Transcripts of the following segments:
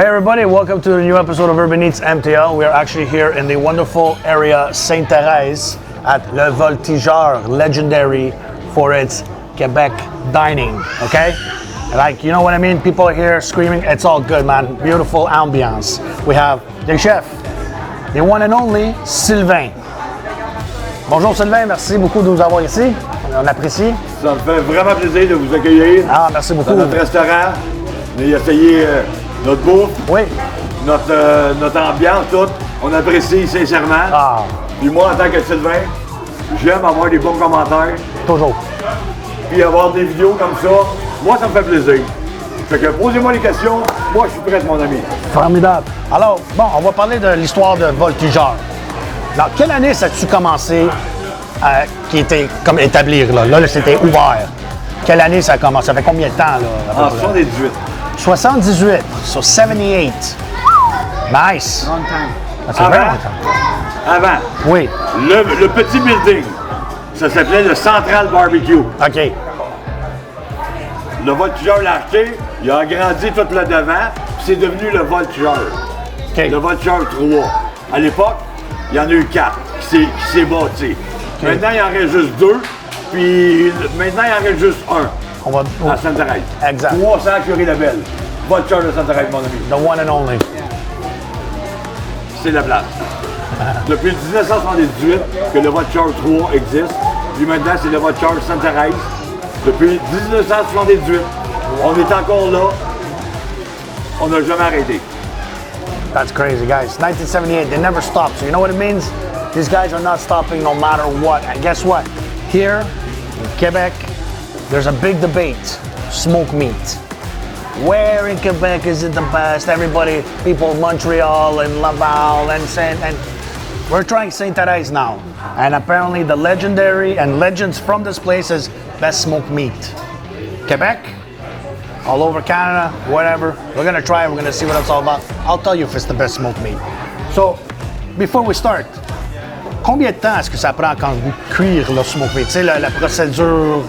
Hey everybody, welcome to the new episode of Urban Eats MTL. We are actually here in the wonderful area Sainte-Thérèse at Le Voltigeur, legendary for its Quebec dining, okay? Like, you know what I mean? People are here screaming, it's all good, man. Beautiful ambiance. We have the chef, the one and only Sylvain. Bonjour Sylvain, merci beaucoup de nous avoir ici. On apprécie. Ça me fait vraiment plaisir de vous accueillir. Ah, merci beaucoup. Dans notre restaurant. On a essayé notre bouffe, oui. notre ambiance, tout. On apprécie sincèrement. Ah. Puis moi, en tant que Sylvain, j'aime avoir des bons commentaires. Toujours. Puis avoir des vidéos comme ça, moi, ça me fait plaisir. Fait que posez-moi les questions, moi, je suis prêt, mon ami. Formidable. Alors, bon, on va parler de l'histoire de Voltigeur. Dans quelle année ça a-tu commencé, qui était comme établir, là? Là, c'était ouvert. Quelle année ça a commencé? Ça fait combien de temps, là? En 78. 78. So 78. Nice. Long time. That's a very long time. Avant, Oui. le petit building, ça s'appelait le Central Barbecue. OK. Le Voltigeur l'a acheté, il a agrandi tout le devant, puis c'est devenu le Voltigeur. OK. Le Voltigeur 3. À l'époque, il y en a eu 4 qui s'est bâti. Maintenant, il en reste juste 2, puis maintenant, il en reste juste 1 On va... à Sainte-Thérèse. Exact. 300 Curie-Labelle. Voltigeur de Sainte-Thérèse, mon ami. The one and only. C'est la place. Depuis 1978 que le Voltigeur 3 existe, puis maintenant, c'est le Voltigeur de Sainte-Thérèse. Depuis 1978, on est encore là. On n'a jamais arrêté. That's crazy, guys. 1978, they never stopped. So you know what it means? These guys are not stopping no matter what. And guess what? Here in Quebec, there's a big debate. Smoked meat. Where in Quebec is it the best? Everybody, people in Montreal and Laval and we're trying Sainte-Thérèse now. And apparently the legendary and legends from this place is best smoked meat. Quebec, all over Canada, whatever. We're gonna try it, we're gonna see what it's all about. I'll tell you if it's the best smoked meat. So, before we start, combien de temps est-ce que ça prend quand vous cuire le smoked meat? Tu sais, la procédure,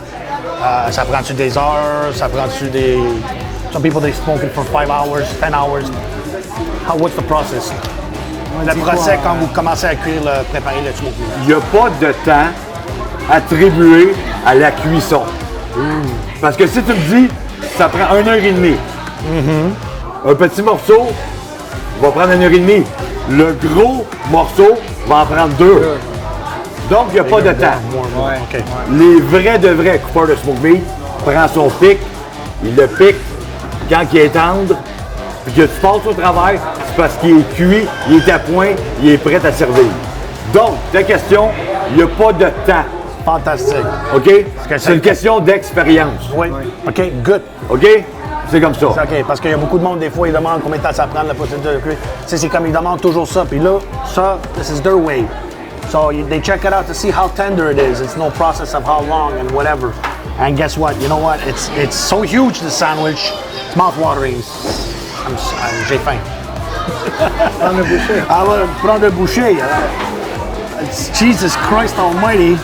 ça prend-tu des heures? Ça prend-tu des... Some people, they smoke it for 5 hours, 10 hours. What's the process? Le procès quand vous commencez à cuire, préparer le smoked meat. Il n'y a pas de temps attribué à la cuisson. Parce que si tu me dis, ça prend 1h30. Un petit morceau va prendre 1h30. Le gros morceau va en prendre 2. Donc, il n'y a pas de temps. Ouais. OK. Les vrais coupeurs de smoked meat prend son pic, il le pique quand il est tendre, puis que tu passes au travers, c'est parce qu'il est cuit, il est à point, il est prêt à servir. Donc, ta question, il n'y a pas de temps. Fantastique. OK? C'est une question d'expérience. Oui. OK, good. OK? C'est comme ça. C'est OK, parce qu'il y a beaucoup de monde, des fois, ils demandent combien de temps ça prend la procédure de cuire. Tu sais, c'est comme ils demandent toujours ça. Puis là, ça, this is their way. So they check it out to see how tender it is. It's no process of how long and whatever. And guess what? You know what? It's so huge, the sandwich. It's mouth-watering. J'ai faim. Prends le boucher. I will prendre un boucher. Jesus Christ Almighty.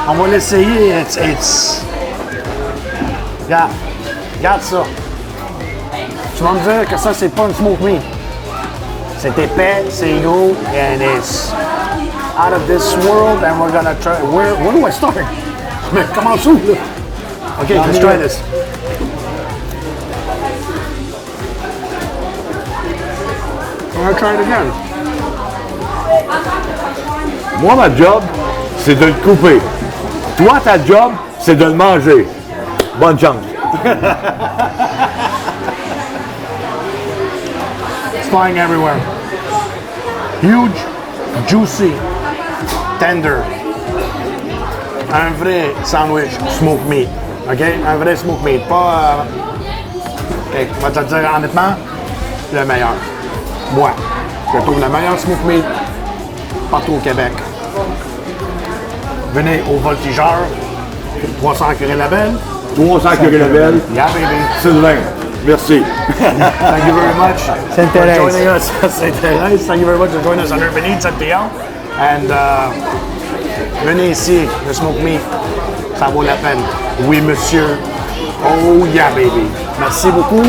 On va l'essayer. Yeah. Regarde ça. Tu vas me dire que ça, c'est pas une smoked meat. C'est épais, c'est gros, and it's out of this world, and we're gonna try. Where do I start? Mais commence où, là? Okay, let's try this. I'm gonna try it again. Moi, ma job, c'est de le couper. Toi, ta job, c'est de le manger. Bonne chance. It's flying everywhere. Huge, juicy, tender. Un vrai sandwich smoked meat. OK? Un vrai smoked meat. Pas. OK, on va te dire honnêtement, le meilleur. Moi, je trouve le meilleur smoked meat partout au Québec. Venez au Voltigeur, 300 Curie-Labelle. 300 Curie-Labelle. Yeah, baby. Sylvain, merci. Thank you very much Sainte-Thérèse. for joining us at Sainte-Thérèse. Thank you very much for joining us on Urban Eats at Beyond. And venez ici, le smoked meat, ça vaut la peine. Oui, monsieur. Oh yeah, baby. Merci beaucoup.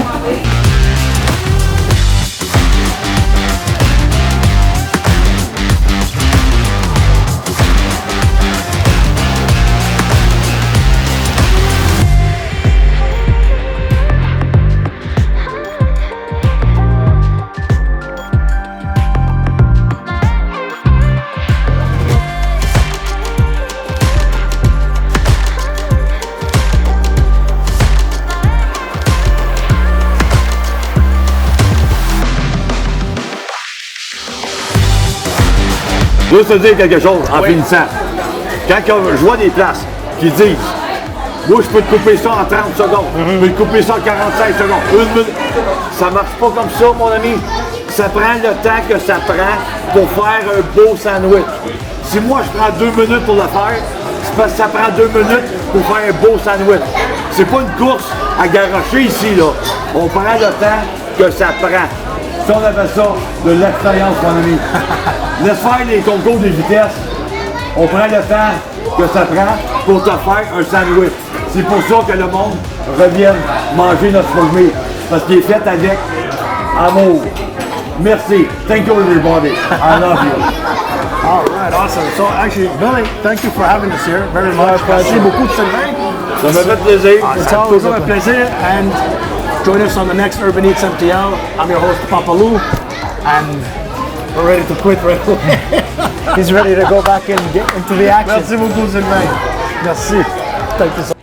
Je veux te dire quelque chose en finissant. Quand je vois des places qui disent moi, je peux te couper ça en 30 secondes, je peux te couper ça en 45 secondes, 1 minute. Ça marche pas comme ça, mon ami. Ça prend le temps que ça prend pour faire un beau sandwich. Si moi, je prends 2 minutes pour le faire, c'est parce que ça prend 2 minutes pour faire un beau sandwich. C'est pas une course à garrocher ici, là. On prend le temps que ça prend. Ça, on appelle ça de l'expérience, mon ami. Laisse faire les concours de vitesse. On prend le temps que ça prend pour te faire un sandwich. C'est pour ça que le monde revienne manger notre fourmi. Parce qu'il est fait avec amour. Merci. Thank you, everybody. I love you. All right, awesome. So actually, Billy, thank you for having us here very much. Merci beaucoup, Sylvain. Ça me fait plaisir. It's always a pleasure. And join us on the next Urban Eats MTL. I'm your host, Papa Lou. And we're ready to quit right away. He's ready to go back and get into the action. Merci beaucoup, Sylvain. Merci. Thank you so much.